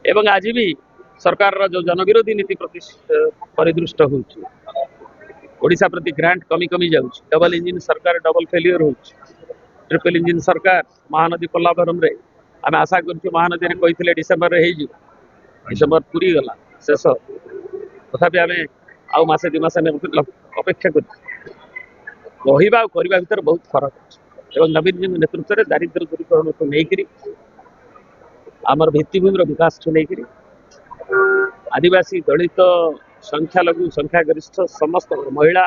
एवं आज भी सरकार जो जनविरोधी नीति प्रति परिदृष्ट होशा प्रति ग्रांट कमी कमी जाऊँ डबल इंजिन सरकार डबल फेल्यूर हो ट्रिपल इंजिन सरकार महानदी पोलाभरम रे आम आशा कर महानदी कही डिसेम्बर डिसेम्बर पूरी गला शेष तथापि आम आउ मसे दि मास अपेक्षा करवा भर बहुत फरक अच्छे नवीन नेतृत्व में दारिद्र्य दूरीकरण को लेकर आमर भित्तिभूमि विकास को लेकर आदिवासी दलित संख्यालघु संख्यागरिष्ठ समस्त महिला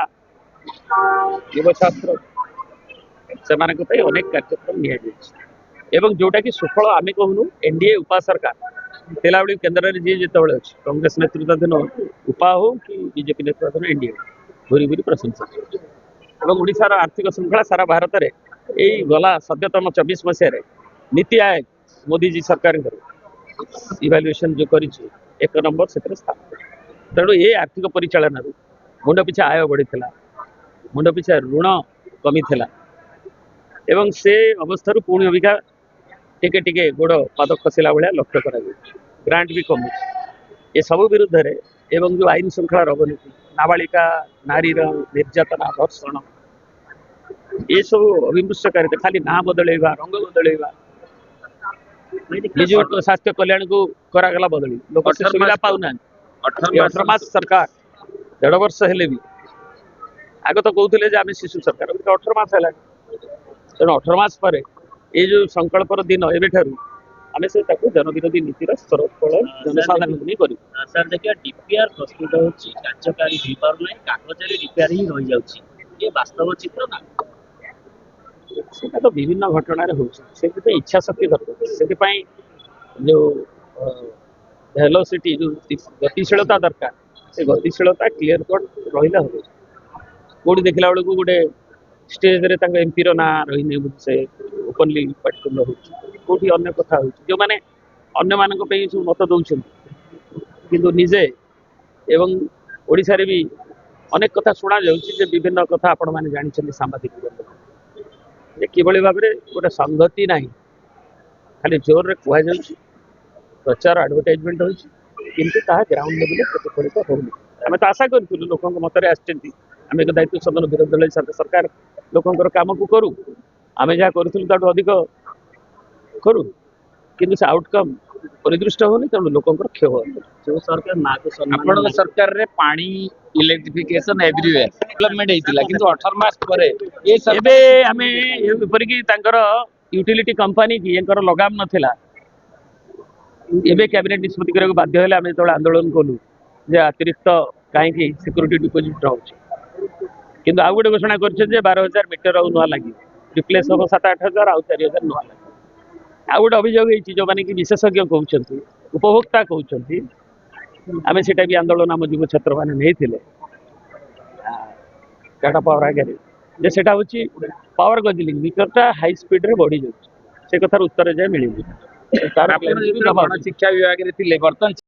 युव छात्र से अनेक कार्यक्रम नियाँ जोटा कि सुफल आम कहूनु एनडीए उपा सरकार तेला बेली केन्द्र में जी जो अच्छी कांग्रेस नेतृत्वाधीन उपा हो कि बीजेपी नेतृत्वाधीन एनडीए भूरी भूरी प्रशंसा ओडिशार आर्थिक श्रृंखला सारा भारत में यही गला सद्यतम 24 मसीह नीति आयोग मोदी जी सरकार इवाल्युएसन जो कर एक नंबर से स्थान तेणु ये आर्थिक परिचालन मुंड पिछा आय बढ़ी मुंड पिछा ऋण कमी एवं से अवस्था पुणी अबिका टिके टिके गोड़ पाद खसला भाया लक्ष्य कर ग्रांट भी कमु ये सब विरुद्ध रे एवं जो आईन श्रृंखला अवनीति नाबालिका नारी निर्यातना धर्षण ये सब अभिमृष्टकारिता खाली ना बदलैवा रंग बदलैवा निज स्वास्थ्य कल्याण को करागला बदली लोक से सुविधा पाऊना 18 मास सरकार 1.5 वर्ष हेले भी आग तो कहते आम शिशु सरकार 18 मास है तेणु 18 मास पर ये जो संकल्पर दिन एवं आम से जनविरोधी नीतिर सरफल जनसाधारण कर सर देखिए डीपीआर प्रस्तुत हो कार्यकारी हो पारना कागज डीपीआर ही रही जाए वास्तव चित्र ना सेटा तो विभिन्न घटना से इच्छा शक्ति दरकार से जो वेलोसिटी जो गतिशीलता दरकार से गतिशीलता क्लीयर कट रहा हम कौटी देखला बेलू गोटे स्टेज रे एमपी ना रही से ओपनली पाटितुंड हो कौटी अन्य कथा हो जो मैंने अन्य मान सब मत दौरान किंतु निजे एवं ओडिशा रे भी अनेक कथा शुणा जाऊँ विभिन्न कथा आपण मैंने जानते सांबादिक कि भाव में गोटे संगति ना खाली जोर रे कह प्रचार एडवर्टाइजमेंट हो ग्राउंड लेवल प्रतिफलित होनी आम तो आशा करूँ लोक मत आम एक दायित्व सदन विरोधी दल सरकार लोकर कम को करूँ आम जहाँ करूँ अधिक करूँ कि आउटकम परिदृष्ट होनी तेणु लोकर क्षय हो जो सरकार ना को सरकार रे पानी इलेक्ट्रिफिकेशन एवरीवेयर डेवलपमेंट होइतिला किंतु 18 मास परे ये सब आमे एपरिकी यूटिलिटी कंपनी की एंकर लगाम नथिला एबे कैबिनेट निष्पत्ति करके बाध्य हेले आमे तो आंदोलन कलु जे अतिरिक्त कहीं सिक्योरिटी डिपोजिट रहउछ किंतु आउ गोटे घोषणा करछे जे 12000 मीटर आउ नुआ लागि रिप्लेस हो 7-8 आउ 4000 नुआ लागि आ गोटे अभियोग होती जो मैंने कि विशेषज्ञ कहते उपभोक्ता कहते आम से भी आंदोलन आम युव छात्र मैंने नहीं टाटा पावर आगे से पावर गजलिंग मीटरटा हाई स्पीड रे बढ़ी जाए से कथार उत्तर जाए मिल शिक्षा विभाग में बर्तन